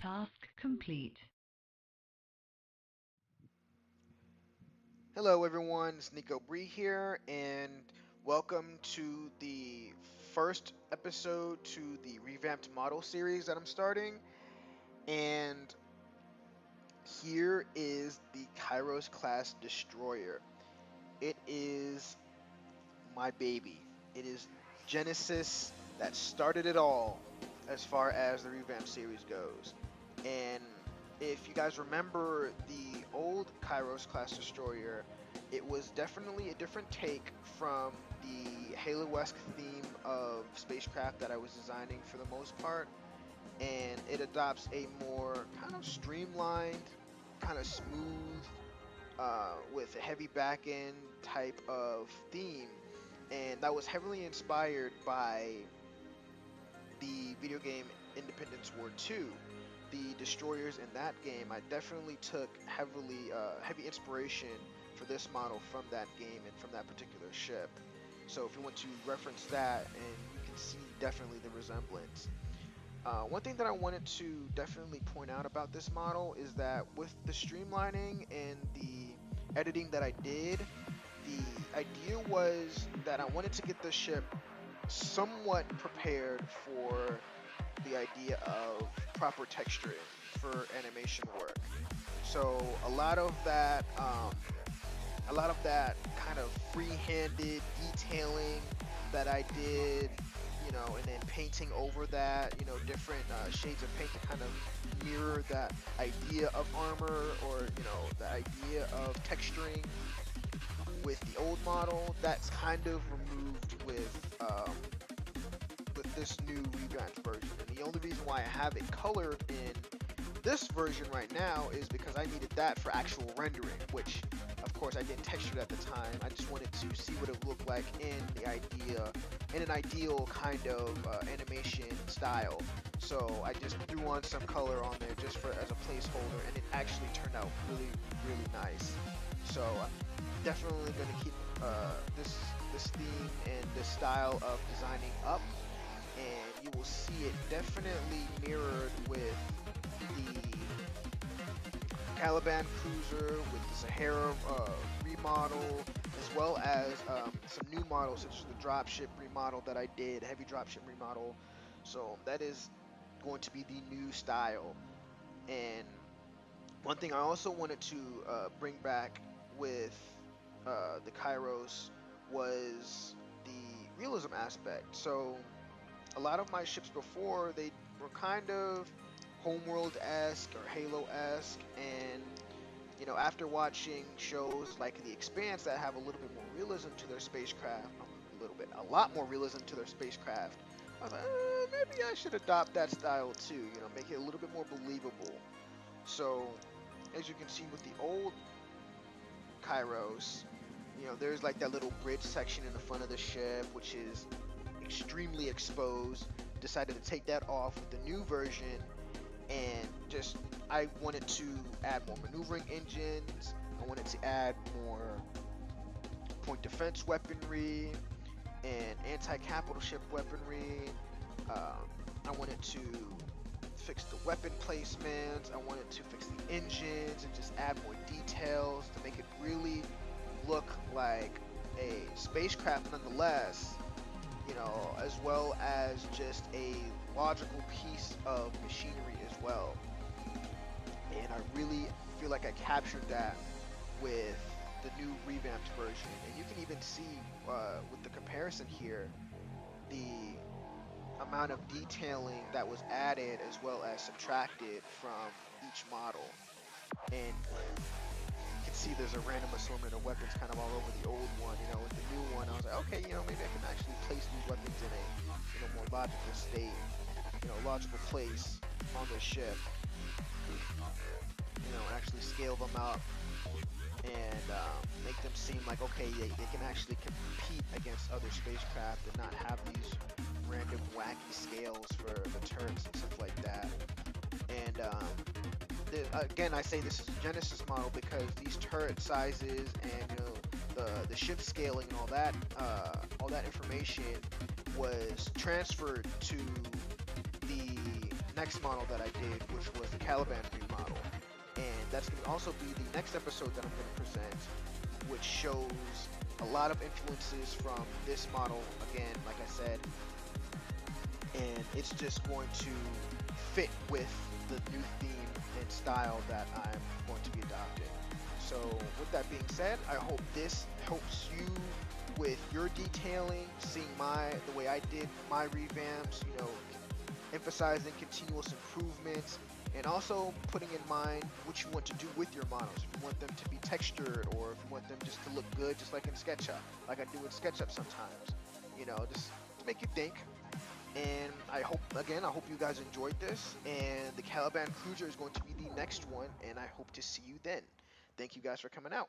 Task complete. Hello everyone, it's Nico Bree here, and welcome to the first episode to the revamped model series that I'm starting. And here is the Kyros class destroyer. It is my baby. It is Genesis that started it all as far as the revamped series goes. And if you guys remember the old Kyros class destroyer, it was definitely a different take from the Halo-esque theme of spacecraft that I was designing for the most part, and it adopts a more kind of streamlined, kind of smooth, with a heavy back end type of theme, and that was heavily inspired by the video game Independence War 2. The destroyers in that game, I definitely took heavy inspiration for this model from that game and from that particular ship. So if you want to reference that, and you can see definitely the resemblance. One thing that I wanted to definitely point out about this model is that with the streamlining and the editing that I did, the idea was that I wanted to get the ship somewhat prepared for the idea of proper texturing for animation work. So a lot of that kind of free-handed detailing that I did, and then painting over that, different shades of paint to kind of mirror that idea of armor, or the idea of texturing with the old model. That's kind of removed with this new revamped version. And the only reason why I have it colored in this version right now is because I needed that for actual rendering, which of course I didn't texture it at the time. I just wanted to see what it would look like in an ideal kind of animation style. So I just threw on some color on there just for as a placeholder, and it actually turned out really, really nice. So I'm definitely going to keep this theme and this style of designing up, and you will see it definitely mirrored with the Caliban cruiser, with the Sahara remodel, as well as some new models such as the dropship remodel that I did, heavy dropship remodel. So that is going to be the new style. And one thing I also wanted to bring back with the Kyros was the realism aspect. So a lot of my ships before, they were kind of homeworld-esque or Halo-esque, and after watching shows like The Expanse that have a little bit more realism to their spacecraft, a lot more realism to their spacecraft, I was like, maybe I should adopt that style too, make it a little bit more believable. So as you can see with the old Kyros, there's like that little bridge section in the front of the ship, which is extremely exposed. Decided to take that off with the new version, and just I wanted to add more maneuvering engines. I wanted to add more point defense weaponry and anti-capital ship weaponry. I wanted to fix the weapon placements. I wanted to fix the engines and just add more details to make it really look like a spacecraft nonetheless, as well as just a logical piece of machinery as well. And I really feel like I captured that with the new revamped version. And you can even see with the comparison here, the amount of detailing that was added as well as subtracted from each model. And you can see there's a random assortment of weapons kind of all over the old one. With the new one, I was like, okay, maybe I can actually place these weapons in a more logical state, logical place on the ship. Actually scale them up and make them seem like, okay, they can actually compete against other spacecraft and not have these random wacky scales for the turrets and stuff like that. And again, I say this is a Genesis model because these turret sizes and the ship scaling and all that information was transferred to the next model that I did, which was the Caliban remodel. And that's going to also be the next episode that I'm going to present, which shows a lot of influences from this model, again, like I said, and it's just going to fit with the new theme and style that I'm going to be adopting. So with that being said, I hope this helps you with your detailing, seeing the way I did my revamps, you know, emphasizing continuous improvements, and also putting in mind what you want to do with your models. If you want them to be textured, or if you want them just to look good, just like in Sketchup, like I do in Sketchup sometimes. You know, just to make you think. And I hope you guys enjoyed this. And the Caliban Cruiser is going to be the next one, and I hope to see you then. Thank you guys for coming out.